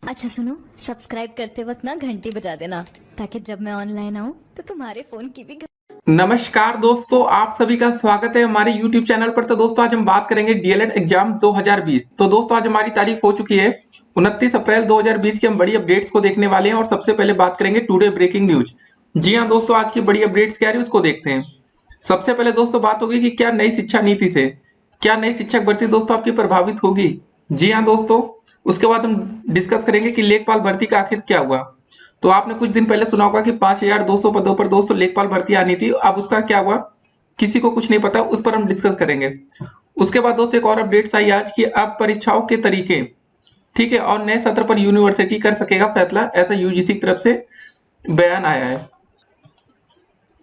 अच्छा सुनो, सब्सक्राइब करते वक्त ना घंटी बजा देना ताकि जब मैं ऑनलाइन आऊँ तो तुम्हारे फोन की भी नमस्कार दोस्तों, आप सभी का स्वागत है हमारे YouTube चैनल पर। तो दोस्तों आज हम बात करेंगे डीएलएड एग्जाम 2020। तो दोस्तों आज हमारी तारीख हो चुकी है 29 अप्रैल 2020 की। हम बड़ी अपडेट्स को देखने वाले हैं और सबसे पहले बात करेंगे टुडे ब्रेकिंग न्यूज। जी हाँ दोस्तों, आज की बड़ी अपडेट्स क्या रही उसको देखते हैं। सबसे पहले दोस्तों बात होगी कि क्या नई शिक्षा नीति से क्या नई शिक्षक भर्ती दोस्तों आपकी प्रभावित होगी। जी हाँ दोस्तों, उसके बाद हम डिस्कस करेंगे कि लेखपाल भर्ती का आखिर क्या हुआ। तो आपने कुछ दिन पहले सुना होगा कि 5200 पदों पर दोस्तों लेखपाल भर्ती आनी थी। अब उसका क्या हुआ किसी को कुछ नहीं पता, उस पर हम डिस्कस करेंगे। उसके बाद दोस्तों एक और अपडेट्स आई आज की, अब परीक्षाओं के तरीके ठीक है और नए सत्र पर यूनिवर्सिटी कर सकेगा फैसला, ऐसा यूजीसी की तरफ से बयान आया है।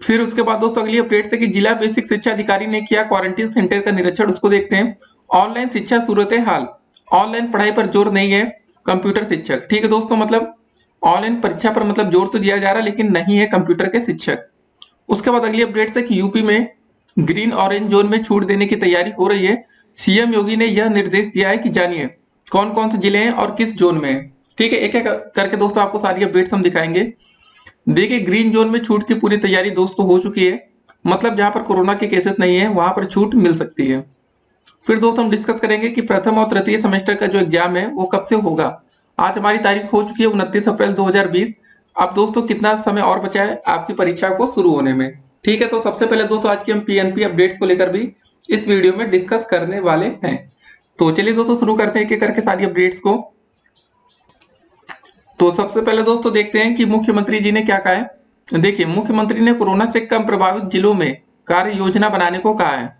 फिर उसके बाद दोस्तों अगली अपडेट है कि जिला बेसिक शिक्षा अधिकारी ने किया क्वारंटीन सेंटर का निरीक्षण, उसको देखते हैं। ऑनलाइन शिक्षा सूरत हाल, ऑनलाइन पढ़ाई पर जोर नहीं है कंप्यूटर शिक्षक। ठीक है दोस्तों, मतलब ऑनलाइन परीक्षा पर मतलब जोर तो दिया जा रहा है लेकिन नहीं है कंप्यूटर के शिक्षक। उसके बाद अगली अपडेट है कि यूपी में ग्रीन ऑरेंज जोन में छूट देने की तैयारी हो रही है। सीएम योगी ने यह निर्देश दिया है कि जानिए कौन कौन से जिले हैं और किस जोन में है। ठीक है, एक एक करके दोस्तों आपको सारी अपडेट्स हम दिखाएंगे। देखिए ग्रीन जोन में छूट की पूरी तैयारी दोस्तों हो चुकी है, मतलब जहां पर कोरोना के केसेस नहीं है वहां पर छूट मिल सकती है। फिर दोस्तों हम डिस्कस करेंगे कि प्रथम और तृतीय सेमेस्टर का जो एग्जाम है वो कब से होगा। आज हमारी तारीख हो चुकी है 29 अप्रैल 2020। अब दोस्तों कितना समय और बचा है आपकी परीक्षा को शुरू होने में। ठीक है, तो सबसे पहले दोस्तों आज की हम पीएनपी अपडेट्स को लेकर भी इस वीडियो में डिस्कस करने वाले हैं। तो चलिए दोस्तों शुरू करते हैं एक एक करके सारी अपडेट्स को। तो सबसे पहले दोस्तों देखते हैं कि मुख्यमंत्री जी ने क्या कहा है। देखिए मुख्यमंत्री ने कोरोना से कम प्रभावित जिलों में कार्य योजना बनाने को कहा है।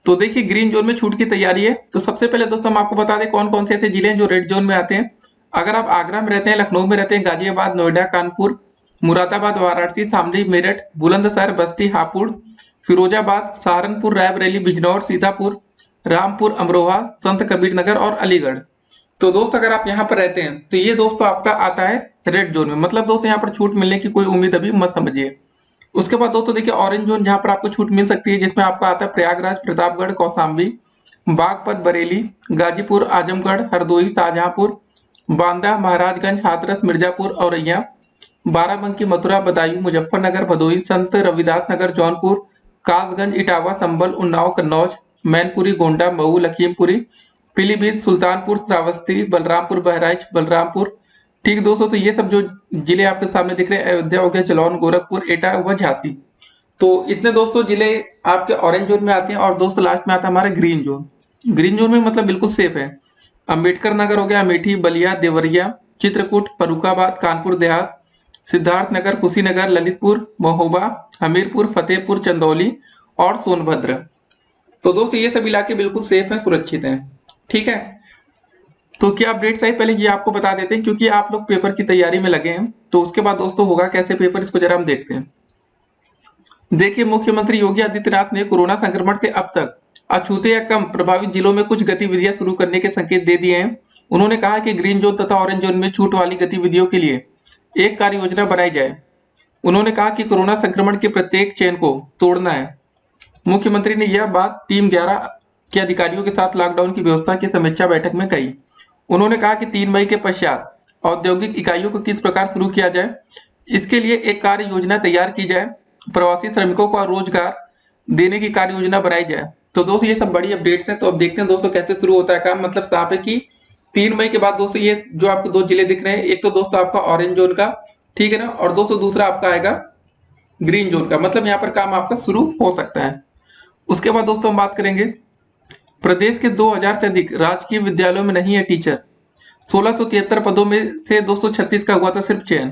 तो देखिए ग्रीन जोन में छूट की तैयारी है। तो सबसे पहले दोस्तों हम आपको बता दें कौन कौन से ऐसे जिले हैं जो रेड जोन में आते हैं। अगर आप आगरा में रहते हैं, लखनऊ में रहते हैं, गाजियाबाद, नोएडा, कानपुर, मुरादाबाद, वाराणसी, शामली, मेरठ, बुलंदशहर, बस्ती, हापुड़, फिरोजाबाद, सहारनपुर, रायबरेली, बिजनौर, सीतापुर, रामपुर, अमरोहा, संत कबीर नगर और अलीगढ़। तो दोस्त अगर आप यहाँ पर रहते हैं तो ये दोस्तों आपका आता है रेड जोन में, मतलब दोस्तों यहाँ पर छूट मिलने की कोई उम्मीद अभी मत समझिए। उसके बाद दोस्तों देखिए ऑरेंज जोन जहाँ पर आपको छूट मिल सकती है, जिसमें आपका आता है प्रयागराज, प्रतापगढ़, कौशाम्बी, बागपत, बरेली, गाजीपुर, आजमगढ़, हरदोई, शाहजहांपुर, बांदा, महाराजगंज, हाथरस, मिर्जापुर, औरैया, बाराबंकी, मथुरा, बदायूं, मुजफ्फरनगर, भदोही, संत रविदास नगर, जौनपुर, कासगंज, इटावा, संभल, उन्नाव, कन्नौज, मैनपुरी, गोंडा, मऊ, लखीमपुरी, पीलीभीत, सुल्तानपुर, श्रावस्ती, बलरामपुर, बहराइच, बलरामपुर। ठीक दोस्तों, तो ये सब जो जिले आपके सामने दिख रहे हैं, अयोध्या हो गया, जालौन, गोरखपुर, एटा व झांसी। तो इतने दोस्तों जिले आपके ऑरेंज जोन में आते हैं। और दोस्तों लास्ट में आता है हमारा ग्रीन जोन। ग्रीन जोन में मतलब बिल्कुल सेफ है। अम्बेडकर नगर हो गया, अमेठी, बलिया, देवरिया, चित्रकूट, फरुखाबाद, कानपुर देहात, सिद्धार्थ नगर, कुशीनगर, ललितपुर, महोबा, हमीरपुर, फतेहपुर, चंदौली और सोनभद्र। तो दोस्तों ये सब इलाके बिल्कुल सेफ हैं, सुरक्षित हैं। ठीक है, तो क्या अपडेट्स आई पहले ये आपको बता देते हैं, क्योंकि आप लोग पेपर की तैयारी में लगे हैं। तो उसके बाद दोस्तों होगा कैसे पेपर, इसको जरा हम देखते हैं। देखिए मुख्यमंत्री योगी आदित्यनाथ ने कोरोना संक्रमण से अब तक अछूते या कम प्रभावित जिलों में कुछ गतिविधियां शुरू करने के संकेत दे दिए हैं। उन्होंने कहा कि ग्रीन जोन तथा ऑरेंज जोन में छूट वाली गतिविधियों के लिए एक कार्य योजना बनाई जाए। उन्होंने कहा कि कोरोना संक्रमण के प्रत्येक चेन को तोड़ना है। मुख्यमंत्री ने यह बात टीम 11 के अधिकारियों के साथ लॉकडाउन की व्यवस्था की समीक्षा बैठक में कही। उन्होंने कहा कि 3 मई के पश्चात औद्योगिक इकाइयों को किस प्रकार शुरू किया जाए, इसके लिए एक कार्य योजना तैयार की जाए। प्रवासी श्रमिकों को रोजगार देने की कार्य योजना बनाई जाए। तो दोस्तों ये सब बड़ी अपडेट्स हैं। तो अब देखते हैं दोस्तों कैसे शुरू होता है काम। मतलब साफ है कि 3 मई के बाद दोस्तों ये जो आपको दो जिले दिख रहे हैं, एक तो दोस्तों आपका ऑरेंज जोन का, ठीक है ना, और दोस्तों दूसरा आपका आएगा ग्रीन जोन का। मतलब यहाँ पर काम आपका शुरू हो सकता है। उसके बाद दोस्तों हम बात करेंगे प्रदेश के 2000 से अधिक राजकीय विद्यालयों में नहीं है टीचर। 1673 पदों में से 236 का हुआ था सिर्फ चयन।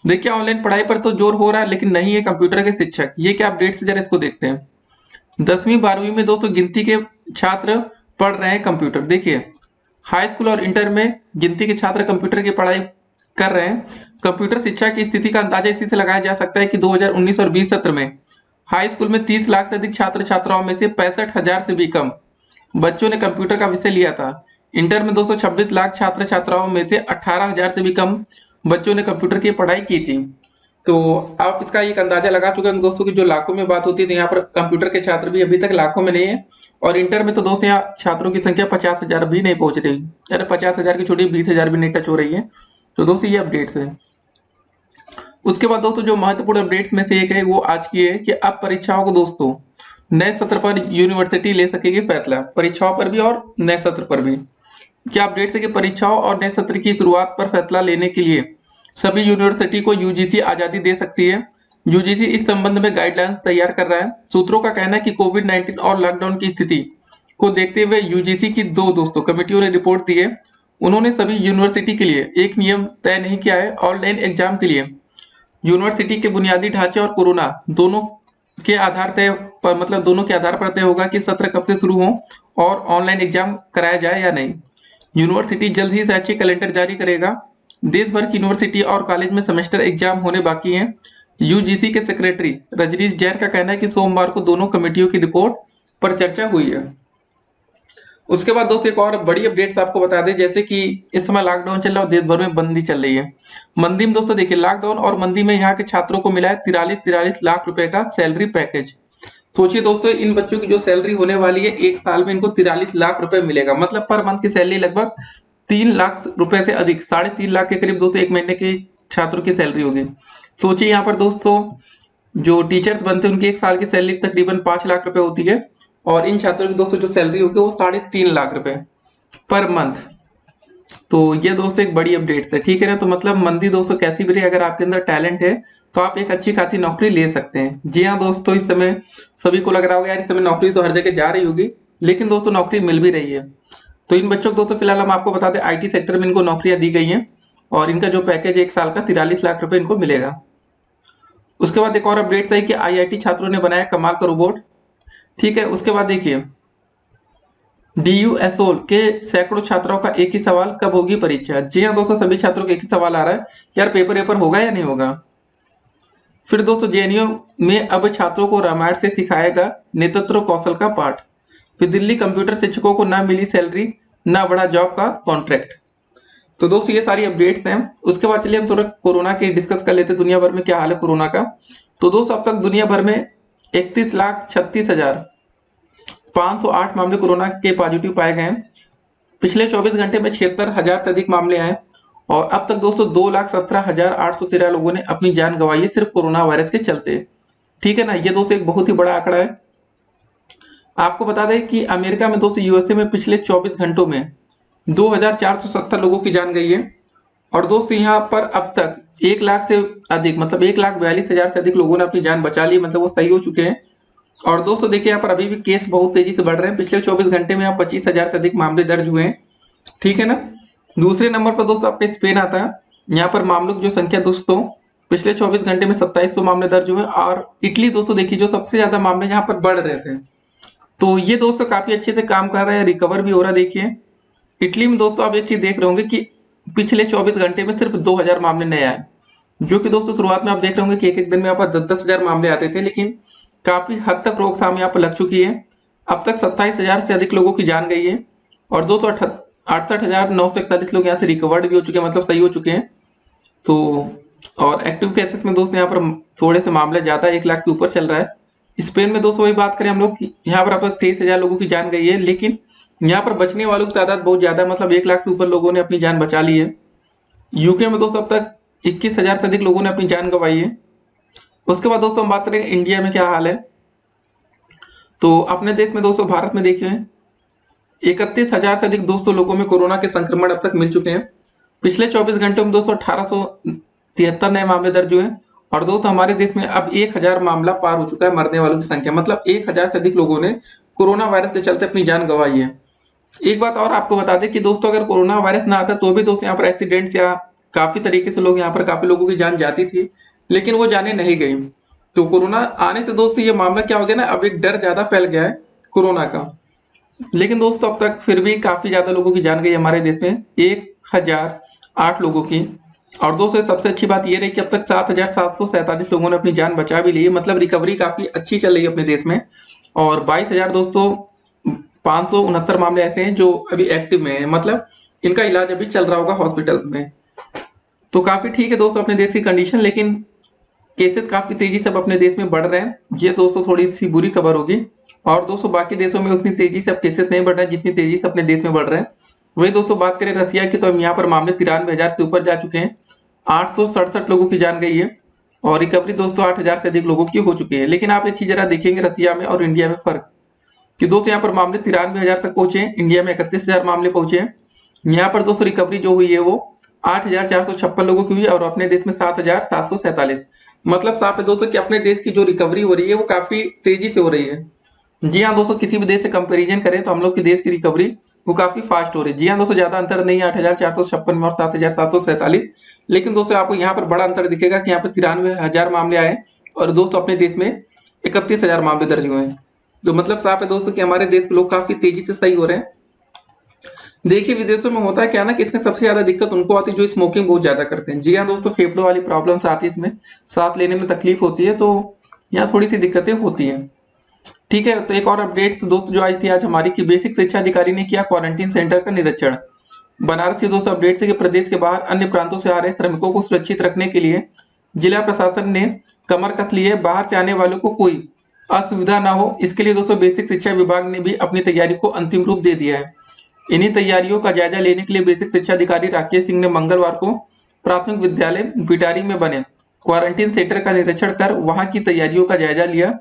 देखिए ऑनलाइन पढ़ाई पर तो जोर हो रहा है लेकिन नहीं है कंप्यूटर के शिक्षक। ये क्या अपडेट है जरा इसको देखते हैं। 10वीं 12वीं में दोस्तों गिनती के छात्र पढ़ रहे हैं कंप्यूटर। देखिए हाई स्कूल और इंटर में गिनती के छात्र कंप्यूटर की पढ़ाई कर रहे हैं। कंप्यूटर शिक्षा की स्थिति का अंदाजा इसी से लगाया जा सकता है कि 2019 और 20 सत्र में हाई स्कूल में 30 लाख से अधिक छात्र छात्राओं में से 65,000 से भी कम बच्चों ने कंप्यूटर का विषय लिया था। इंटर में 226 लाख छात्र छात्राओं में से 18,000 से भी कम बच्चों ने कंप्यूटर की पढ़ाई की थी। तो आप इसका एक अंदाजा लगा चुके हैं दोस्तों कि जो लाखों में बात होती है, तो यहाँ पर कंप्यूटर के छात्र भी अभी तक लाखों में नहीं है। और इंटर में तो दोस्तों यहाँ छात्रों की संख्या 50,000 भी नहीं पहुंच रही। अरे 50,000 की छोड़ी, 20,000 भी नहीं टच हो रही है। तो दोस्तों ये अपडेट्स है। उसके बाद दोस्तों जो महत्वपूर्ण अपडेट्स में से एक है वो आज की है कि अब परीक्षाओं को दोस्तों नए सत्र पर यूनिवर्सिटी ले सकेगी फैसला, परीक्षाओं पर भी और नए सत्र पर भी। क्या अपडेट्स है कि परीक्षाओं और नए सत्र की शुरुआत पर फैसला लेने के लिए सभी यूनिवर्सिटी को यूजीसी आजादी दे सकती है। यूजीसी इस संबंध में गाइडलाइंस तैयार कर रहा है। सूत्रों का कहना है कि कोविड-19 और लॉकडाउन की स्थिति को देखते हुए यूजीसी की दो दोस्तों कमेटियों ने रिपोर्ट दी है। उन्होंने सभी यूनिवर्सिटी के लिए एक नियम तय नहीं किया है। ऑनलाइन एग्जाम के लिए यूनिवर्सिटी के बुनियादी ढांचे और कोरोना दोनों के आधार तय पर, मतलब दोनों के आधार पर तय होगा कि सत्र कब से शुरू हो और ऑनलाइन एग्जाम कराया जाए या नहीं। यूनिवर्सिटी जल्द ही शैक्षिक कैलेंडर जारी करेगा। देश भर की यूनिवर्सिटी और कॉलेज में सेमेस्टर एग्जाम होने बाकी हैं। यूजीसी के सेक्रेटरी रजनीश जैन का कहना है कि सोमवार को दोनों कमेटियों की रिपोर्ट पर चर्चा हुई है। उसके बाद दोस्तों एक और बड़ी अपडेट्स आपको बता दें, जैसे कि इस समय लॉकडाउन चल रहा है और देश भर में बंदी चल रही है। मंदी में दोस्तों देखिए, लॉकडाउन और मंदी में यहाँ के छात्रों को मिला है 43 लाख रुपए का सैलरी पैकेज। सोचिए दोस्तों, इन बच्चों की जो सैलरी होने वाली है, एक साल में इनको 43 लाख रुपए मिलेगा। मतलब पर मंथ की सैलरी लगभग 3 लाख रुपए से अधिक, 3.5 लाख के करीब दोस्तों एक महीने की छात्रों की सैलरी होगी। सोचिए यहाँ पर दोस्तों जो टीचर्स बनते हैं उनकी एक साल की सैलरी तकरीबन 5 लाख रुपए होती है, और इन छात्रों की दोस्तों जो सैलरी होगी वो 3.5 लाख रुपए पर मंथ। तो ये दोस्तों एक बड़ी अपडेट है, ठीक है ना। तो मतलब मंदी दोस्तों कैसी भी रही, अगर आपके अंदर टैलेंट है तो आप एक अच्छी खासी नौकरी ले सकते हैं। जी हाँ दोस्तों, इस समय सभी को लग रहा होगा यार इस समय नौकरी तो हर जगह जा रही होगी, लेकिन दोस्तों नौकरी मिल भी रही है। तो इन बच्चों को दोस्तों फिलहाल हम आपको बता दें आईटी सेक्टर में इनको नौकरियां दी गई हैं, और इनका जो पैकेज एक साल का 43 लाख रुपए इनको मिलेगा। उसके बाद एक और अपडेट है कि आईआईटी छात्रों ने बनाया कमाल का रोबोट, ठीक है। उसके बाद देखिए डीयूएसओ के सैकड़ों छात्रों का एक ही सवाल, कब होगी परीक्षा। जी हाँ दोस्तों, सभी छात्रों का एक ही सवाल आ रहा है, यार पेपर होगा या नहीं होगा। फिर दोस्तों जेएनयू में अब छात्रों को रामायण से सिखाएगा नेतृत्व कौशल का पाठ। फिर दिल्ली कंप्यूटर शिक्षकों को ना मिली सैलरी, ना बढ़ा जॉब का कॉन्ट्रैक्ट। तो दोस्तों ये सारी अपडेट्स हैं। उसके बाद चलिए हम थोड़ा कोरोना के डिस्कस कर लेते हैं, दुनिया भर में क्या हाल है कोरोना का। तो दोस्तों अब तक दुनिया भर में 31,36,508 मामले कोरोना के पॉजिटिव पाए गए हैं। पिछले 24 घंटे में 76,000 से अधिक मामले आए, और अब तक दोस्तों 2,17,813 लोगों ने अपनी जान गंवाई है सिर्फ कोरोना वायरस के चलते, ठीक है ना। ये दोस्तों एक बहुत ही बड़ा आंकड़ा है। आपको बता दें कि अमेरिका में दोस्तों यूएसए में पिछले 24 घंटों में 2,470 लोगों की जान गई है, और दोस्तों यहाँ पर अब तक 1 लाख से अधिक, मतलब 1,42,000 से अधिक लोगों ने अपनी जान बचा ली, मतलब वो सही हो चुके हैं। और दोस्तों देखिए यहाँ पर अभी भी केस बहुत तेजी से बढ़ रहे हैं। पिछले 24 घंटे में यहाँ 25,000 से अधिक मामले दर्ज हुए हैं, ठीक है ना। दूसरे नंबर पर दोस्तों आपका स्पेन आता है। यहाँ पर मामलों की जो संख्या दोस्तों पिछले 24 घंटे में 2700 मामले दर्ज हुए, और इटली दोस्तों देखिए जो सबसे ज्यादा मामले यहाँ पर बढ़ रहे थे। तो ये दोस्तों काफी अच्छे से काम कर रहा है, रिकवर भी हो रहा है। देखिए इटली में दोस्तों आप एक चीज देख रहे होंगे कि पिछले 24 घंटे में सिर्फ 2,000 मामले नए आए, जो कि दोस्तों शुरुआत में आप देख रहे होंगे कि एक दिन में यहाँ पर 10,000 मामले आते थे, लेकिन काफी हद तक रोकथाम यहाँ पर लग चुकी है। अब तक 27,000 से अधिक लोगों की जान गई है, और 268,941 लोग यहाँ से रिकवर्ड भी हो चुके हैं, मतलब सही हो चुके हैं। तो और एक्टिव केसेस में दोस्तों यहाँ पर थोड़े से मामले ज्यादा 1 लाख के ऊपर चल रहा है। स्पेन में दोस्तों वही बात करें हम लोग, यहाँ पर अब तक 23,000 लोगों की जान गई है, लेकिन यहाँ पर बचने वालों की तादाद बहुत ज्यादा है, मतलब 1 लाख से ऊपर लोगों ने अपनी जान बचा ली है। यूके में दोस्तों अब तक 21,000 से अधिक लोगों ने अपनी जान गंवाई है। उसके बाद दोस्तों हम बात करेंगे इंडिया में क्या हाल है। तो अपने देश में दोस्तों भारत में देखिए 31,000 से अधिक दोस्तों लोगों में कोरोना के संक्रमण अब तक मिल चुके हैं। पिछले 24 घंटों में दोस्तों 1,873 नए मामले दर्ज हुए, और दोस्तों हमारे देश में अब 1,000 मामला पार हो चुका है मरने वालों की संख्या, मतलब 1,000 से अधिक लोगों ने कोरोना वायरस के चलते अपनी जान गंवाई है। एक बात और आपको बता दें कि दोस्तों अगर कोरोना वायरस ना आता तो भी दोस्तों यहाँ पर एक्सीडेंट्स या काफी तरीके से लोग यहाँ पर काफी लोगों की जान जाती थी, लेकिन वो जाने नहीं गई। तो कोरोना आने से दोस्तों ये मामला क्या हो गया ना, अब एक डर ज्यादा फैल गया है कोरोना का। लेकिन दोस्तों अब तक फिर भी काफी ज्यादा लोगों की जान गई हमारे देश में, 1,008 लोगों की। और दोस्तों सबसे अच्छी बात ये रही कि अब तक 7,747 लोगों ने अपनी जान बचा भी ली है, मतलब रिकवरी काफी अच्छी चल रही है अपने देश में। और 22,000 दोस्तों 569 मामले ऐसे हैं जो अभी एक्टिव में हैं, मतलब इनका इलाज अभी चल रहा होगा हॉस्पिटल में। तो काफी ठीक है दोस्तों अपने देश की कंडीशन, लेकिन केसेस काफी तेजी से अब अपने देश में बढ़ रहे हैं। ये दोस्तों थोड़ी सी बुरी खबर होगी। और दोस्तों बाकी देशों में उतनी तेजी से अब केसेस नहीं बढ़ रहे हैं जितनी तेजी से अपने देश में बढ़ रहे हैं। वही दोस्तों बात करें रसिया की, तो अब यहाँ पर मामले 93,000 से ऊपर जा चुके हैं। 867 लोगों की जान गई है और रिकवरी दोस्तों 8,000 से अधिक लोगों की हो चुकी है। लेकिन आप एक चीज जरा देखेंगे रसिया में और इंडिया में फर्क, कि दोस्तों यहाँ पर मामले 93,000 तक पहुंचे हैं, इंडिया में 31,000 मामले पहुंचे हैं। यहाँ पर दोस्तों रिकवरी जो हुई है वो 8,456 लोगों की हुई और अपने देश में 7,747। मतलब साफ है दोस्तों कि अपने देश की जो रिकवरी हो रही है वो काफी तेजी से हो रही है। जी हाँ दोस्तों, किसी भी देश से कंपैरिजन करें तो हम लोग के देश की रिकवरी वो काफी फास्ट हो रही है। जी हाँ दोस्तों, ज्यादा अंतर नहीं है 8,456 में और 7,747। लेकिन दोस्तों आपको यहाँ पर बड़ा अंतर दिखेगा कि यहाँ पर 93,000 मामले आए और दोस्तों अपने देश में 31,000 मामले दर्ज हुए हैं। तो मतलब साफ है दोस्तों कि हमारे देश के लोग काफी तेजी से सही हो रहे हैं। देखिए विदेशों में होता है क्या ना कि इसमें सबसे ज्यादा दिक्कत उनको आती है जो स्मोकिंग बहुत ज्यादा करते हैं। जी हाँ दोस्तों, फेफड़ों वाली प्रॉब्लम्स आती है, इसमें सांस लेने में तकलीफ होती है, तो यहाँ थोड़ी सी दिक्कतें होती हैं। ठीक है, तो एक और अपडेट दोस्तों जो आई थी आज हमारी, की बेसिक शिक्षा अधिकारी ने किया क्वारंटीन सेंटर का निरीक्षण। बनारस की दोस्तों अपडेट से कि प्रदेश के बाहर अन्य प्रांतों से आ रहे श्रमिकों को सुरक्षित रखने के लिए जिला प्रशासन ने कमर कस ली है। बाहर से आने वालों को कोई असुविधा ना हो, इसके लिए दोस्तों बेसिक शिक्षा विभाग ने भी अपनी तैयारी को अंतिम रूप दे दिया है। इन्हीं तैयारियों का जायजा लेने के लिए बेसिक शिक्षा अधिकारी राकेश सिंह ने मंगलवार को प्राथमिक विद्यालय बिटारी में बने क्वारंटीन सेंटर का निरीक्षण कर वहां की तैयारियों का जायजा लिया।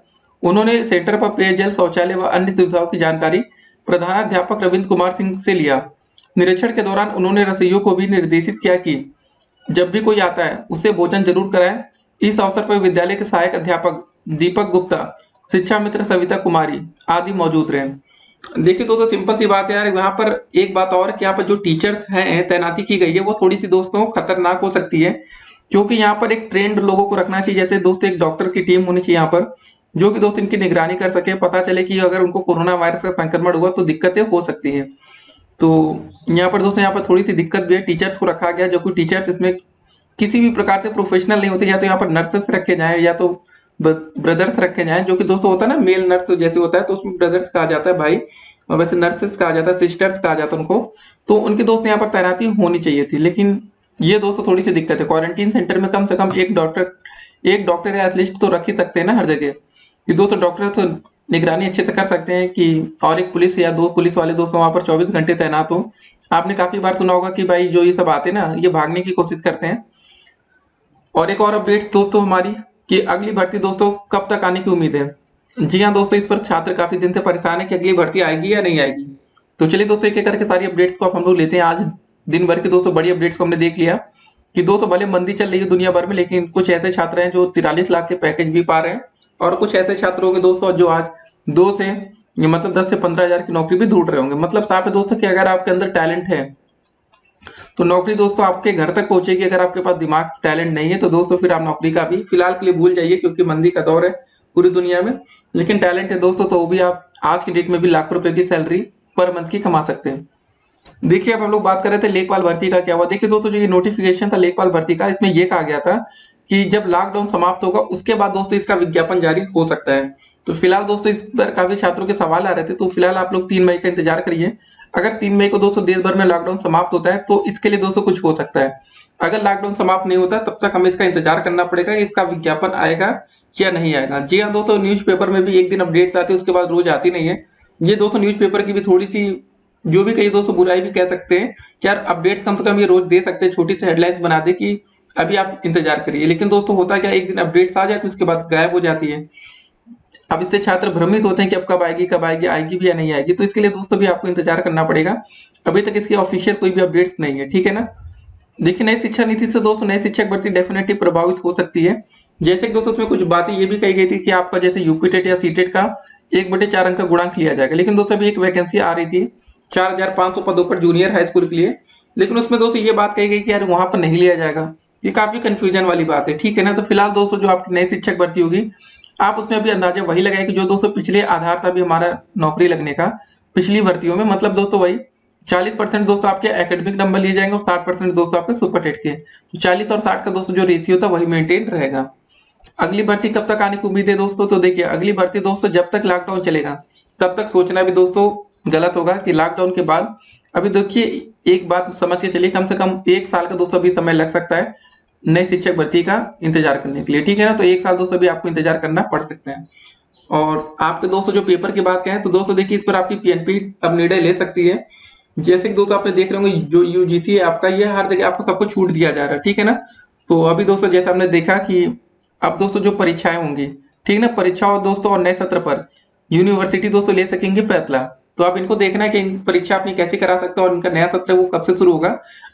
उन्होंने सेंटर पर पेयजल, शौचालय व अन्य सुविधाओं की जानकारी प्रधानाध्यापक रविंद्र कुमार सिंह से लिया। निरीक्षण के दौरान उन्होंने रसोइयों को भी निर्देशित किया कि जब भी कोई आता है उसे भोजन जरूर कराएं। इस अवसर पर विद्यालय के सहायक अध्यापक दीपक गुप्ता, शिक्षा मित्र सविता कुमारी आदि मौजूद रहे। देखिए दोस्तों सिंपल सी बात है यार, यहाँ पर एक बात और कि यहाँ पर जो टीचर्स हैं तैनाती की गई है वो थोड़ी सी दोस्तों खतरनाक हो सकती है, क्योंकि यहाँ पर एक ट्रेंड लोगों को रखना चाहिए। जैसे दोस्तों एक डॉक्टर की टीम होनी चाहिए यहाँ पर, जो कि दोस्त इनकी निगरानी कर सके। पता चले कि अगर उनको कोरोना वायरस का संक्रमण हुआ तो दिक्कतें हो सकती है। तो यहाँ पर दोस्तों यहाँ पर थोड़ी सी दिक्कत भी है। टीचर्स को रखा गया जो कि टीचर्स इसमें किसी भी प्रकार से प्रोफेशनल नहीं होते। या तो यहाँ पर नर्सेस रखे जाएं या तो ब्रदर्स रखे जाएं, जो कि दोस्तों होता है ना मेल नर्स जैसे होता है, तो उसमें ब्रदर्स कहा जाता है भाई, और वैसे नर्सेस कहा जाता है, सिस्टर्स कहा जाता है उनको। तो उनकी दोस्त यहाँ पर तैनाती होनी चाहिए थी, लेकिन ये दोस्तों थोड़ी सी दिक्कत है। क्वारंटीन सेंटर में कम से कम एक डॉक्टर या एटलीस्ट तो रख ही सकते हैं ना हर जगह। ये दोस्तों डॉक्टर तो निगरानी अच्छे से कर सकते हैं कि, और एक पुलिस या 2 पुलिस वाले दोस्तों वहां पर 24 घंटे तैनात हो। आपने काफी बार सुना होगा कि भाई जो ये सब आते हैं ना ये भागने की कोशिश करते हैं। और एक और अपडेट दोस्तों हमारी, कि अगली भर्ती दोस्तों कब तक आने की उम्मीद है। जी हाँ दोस्तों, इस पर छात्र काफी दिन से परेशान है कि अगली भर्ती आएगी या नहीं आएगी। तो चलिए दोस्तों एक एक करके सारी अपडेट्स को हम लोग लेते हैं। आज दिन भर के दोस्तों बड़ी अपडेट्स को हमने देख लिया कि दोस्तों भले मंदी चल रही है दुनिया भर में, लेकिन कुछ ऐसे छात्र हैं जो 43 लाख के पैकेज भी पा रहे हैं, और कुछ ऐसे छात्र होंगे दोस्तों जो आज 2 से मतलब 10 से 15,000 की नौकरी भी ढूंढ रहे होंगे। मतलब साफ है दोस्तों कि अगर आपके अंदर टैलेंट है तो नौकरी दोस्तों आपके घर तक पहुंचेगी। अगर आपके पास दिमाग टैलेंट नहीं है तो दोस्तों फिर आप नौकरी का भी फिलहाल के लिए भूल जाइए, क्योंकि मंदी का दौर है पूरी दुनिया में। लेकिन टैलेंट है दोस्तों तो भी आप आज की डेट में भी लाखों रुपए की सैलरी पर मंथ की कमा सकते हैं। देखिए अब हम लोग बात कर रहे थे लेखपाल भर्ती का क्या हुआ। देखिए दोस्तों जो ये नोटिफिकेशन था लेखपाल भर्ती का, इसमें ये कहा गया था कि जब लॉकडाउन समाप्त होगा उसके बाद दोस्तों इसका विज्ञापन जारी हो सकता है। तो फिलहाल दोस्तों इस पर काफी छात्रों के सवाल आ रहे थे, तो फिलहाल आप लोग 3 मई का इंतजार करिए। अगर 3 मई को दोस्तों देश भर में लॉकडाउन समाप्त होता है तो इसके लिए दोस्तों कुछ हो सकता है। अगर लॉकडाउन समाप्त नहीं होता तब तक हमें इसका इंतजार करना पड़ेगा, इसका विज्ञापन आएगा या नहीं आएगा। जी हाँ दोस्तों, न्यूज़पेपर में भी एक दिन अपडेट्स आती है, उसके बाद रोज आती नहीं है। ये दोस्तों न्यूज़पेपर की भी थोड़ी सी जो भी कई दोस्तों बुराई भी कह सकते हैं कि यार अपडेट्स कम से कम ये रोज दे सकते हैं, छोटी सी हेडलाइंस बना दे कि अभी आप इंतजार करिए। लेकिन दोस्तों होता क्या, एक दिन अपडेट्स आ जाए तो उसके बाद गायब हो जाती है। अब इससे छात्र भ्रमित होते हैं कि अब कब आएगी, आएगी भी या नहीं आएगी। तो इसके लिए दोस्तों भी आपको इंतजार करना पड़ेगा। अभी तक इसकी ऑफिशियल कोई भी अपडेट्स नहीं है, ठीक है ना। देखिए नई शिक्षा नीति से दोस्तों नई शिक्षक भर्ती डेफिनेटली प्रभावित हो सकती है। जैसे कि दोस्तों उसमें कुछ बातें ये भी कही गई थी कि आपका जैसे यूपी टेट या सीटेट का 1/4 अंक का गुणांक लिया जाएगा। लेकिन दोस्तों अभी एक वैकेंसी आ रही थी 4,500 पदों पर जूनियर हाई स्कूल के लिए, लेकिन उसमें दोस्तों ये बात कही गई कि यार वहां पर नहीं लिया जाएगा। ये काफी कंफ्यूजन वाली बात है, ठीक है ना। तो फिलहाल दोस्तों जो आपकी नई शिक्षक भर्ती होगी आप उसमें अभी अंदाजा वही लगाए कि जो दोस्तों पिछले आधार था भी हमारा नौकरी लगने का पिछली भर्तियों में, मतलब दोस्तों वही 40% दोस्तों आपके एकेडमिक नंबर लिए जाएंगे और 60% दोस्तों आपके सुपर टेट के। तो 40 और 60 का दोस्तों जो रेशियो था वही मेंटेन रहेगा। अगली भर्ती कब तक आने की उम्मीद है दोस्तों, तो देखिए अगली भर्ती दोस्तों जब तक लॉकडाउन चलेगा तब तक सोचना भी दोस्तों गलत होगा कि लॉकडाउन के बाद। अभी देखिए एक बात समझ के चलिए, कम से कम 1 साल का दोस्तों अभी समय लग सकता है नई शिक्षक भर्ती का इंतजार करने के लिए, ठीक है ना। तो 1 साल दोस्तों अभी आपको इंतजार करना पड़ सकता है। और आपके दोस्तों जो पेपर की बात करें तो दोस्तों देखिए इस पर आपकी पीएनपी अब निर्णय ले सकती है। जैसे कि दोस्तों आपने देख रहे होंगे जो यूजीसी है आपका, ये हर जगह आपको सबको छूट दिया जा रहा है, ठीक है ना। तो अभी दोस्तों जैसे हमने देखा कि अब दोस्तों जो परीक्षाएं होंगी, ठीक है ना, परीक्षाओं दोस्तों और नए सत्र पर यूनिवर्सिटी दोस्तों ले सकेंगे फैसला। तो अब इनको देखना है कि परीक्षा अपनी कैसे करा सकते हैं और इनका नया सत्र वो कब से शुरू होगा।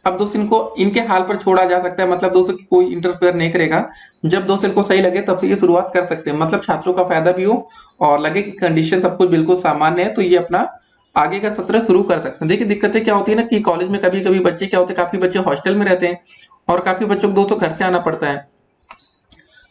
अब दोस्तों इनको इनके हाल पर छोड़ा जा सकता है, मतलब दोस्तों कोई इंटरफेयर नहीं करेगा। जब दोस्तों इनको सही लगे तब से ये शुरुआत कर सकते हैं, मतलब छात्रों का फायदा भी हो और लगे कि कंडीशन सब कुछ बिल्कुल सामान्य है, तो ये अपना आगे का सत्र शुरू कर सकते हैं। देखिए दिक्कतें क्या होती है ना कि कॉलेज में कभी कभी बच्चे क्या होते हैं, काफी बच्चे हॉस्टल में रहते हैं और काफी बच्चों को दोस्तों घर से आना पड़ता है।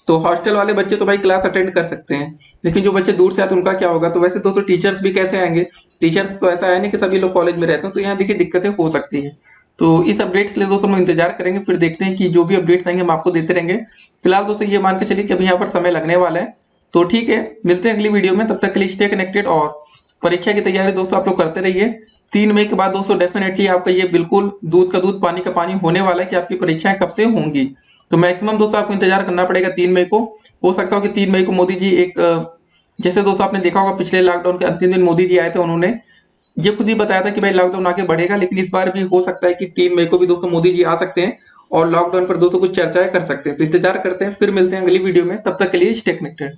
तो हॉस्टल वाले बच्चे तो भाई क्लास अटेंड कर सकते हैं, लेकिन जो बच्चे दूर से आते हैं उनका क्या होगा। तो वैसे दोस्तों टीचर्स भी कैसे आएंगे, टीचर्स तो ऐसा है नहीं कि सभी लोग कॉलेज में रहते हैं, तो यहाँ देखिए दिक्कतें हो सकती है। तो इस अपडेट के लिए दोस्तों हम इंतजार करेंगे, फिर देखते हैं कि जो भी अपडेट्स आएंगे हम आपको देते रहेंगे। फिलहाल दोस्तों ये मान के चलिए कि अभी यहाँ पर समय लगने वाला है। तो ठीक है, मिलते हैं अगली वीडियो में, तब तक के लिए स्टे कनेक्टेड और परीक्षा की तैयारी दोस्तों आप लोग करते रहिए। 3 मई के बाद दोस्तों डेफिनेटली आपका ये बिल्कुल दूध का दूध पानी का पानी होने वाला है कि आपकी परीक्षाएं कब से होंगी। तो मैक्सिमम दोस्तों आपको इंतजार करना पड़ेगा 3 मई को। हो सकता हो कि 3 मई को मोदी जी एक जैसे दोस्तों आपने देखा होगा पिछले लॉकडाउन के अंतिम दिन मोदी जी आए थे, उन्होंने ये खुद ही बताया था कि भाई लॉकडाउन आगे बढ़ेगा, लेकिन इस बार भी हो सकता है कि 3 मई को भी दोस्तों मोदी जी आ सकते हैं और लॉकडाउन पर दोस्तों कुछ चर्चाएं कर सकते हैं। तो इंतजार करते हैं, फिर मिलते हैं अगली वीडियो में, तब तक के लिए स्टे कनेक्टेड।